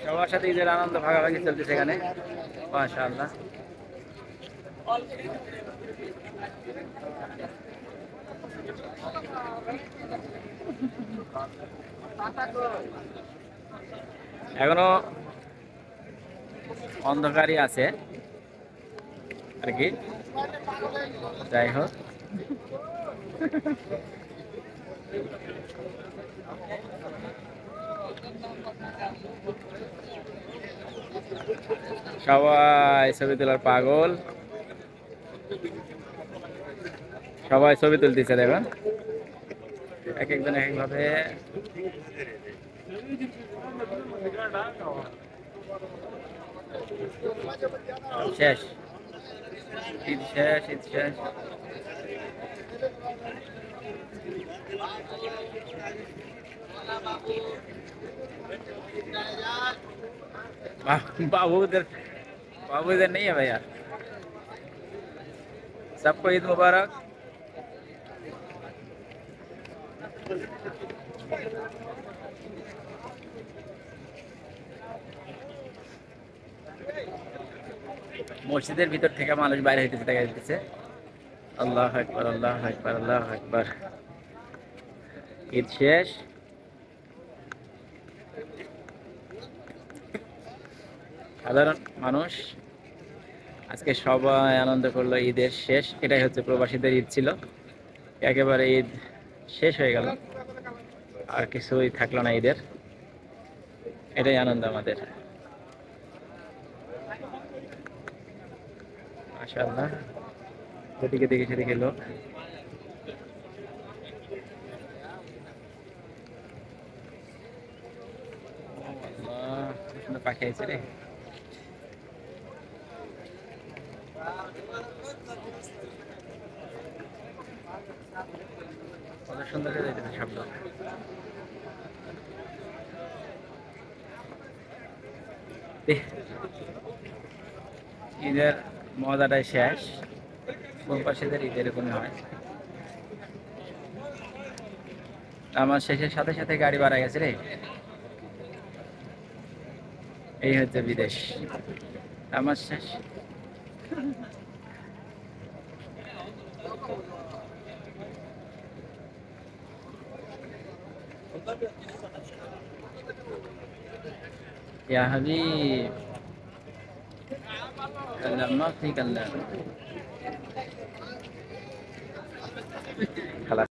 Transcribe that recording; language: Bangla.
সবার সাথে ঈদের আনন্দ ভাগাভাগি চলতেছে এখানে, মাশাআল্লাহ। এখনো অন্ধকারই আছে আর কি, যাই হোক। সবাই ছবি তোলার পাগল, সবাই ছবি তুলতেছে দেখুন, এক একজন এক একভাবে। শেষ, ঈদ শেষ, ঈদ শেষ। बाबूदर बाबूदर नहीं है भैया। सबको ईद मुबारक। মসজিদের ভিতর থেকে মানুষ বাইরে হইতেছে, দেখা যাচ্ছে। আল্লাহু আকবার, আল্লাহু আকবার, আল্লাহু আকবার। ঈদ শেষ, সাধারণ মানুষ আজকে সবাই আনন্দ করলো, ঈদের শেষ। এটাই হচ্ছে প্রবাসীদের ঈদ ছিল, একেবারে ঈদ শেষ হয়ে গেল, আর কিছুই থাকলো না ঈদের। এটাই আনন্দ আমাদের, মাশাআল্লাহ। যেদিকে দেখি সেদিকে লোক। সুন্দর পাখি আছে রে। কত সুন্দর হয়ে যাইতেছে শব্দ। ঈদের মজাটাই শেষ, প্রবাসীদের ঈদ এরকমই হয়। আমার শেষের সাথে সাথে গাড়ি বাড়া গেছে রে। এই হচ্ছে বিদেশ, আমার শেষ। يا حبيب كلام ما في كلام. خلاص.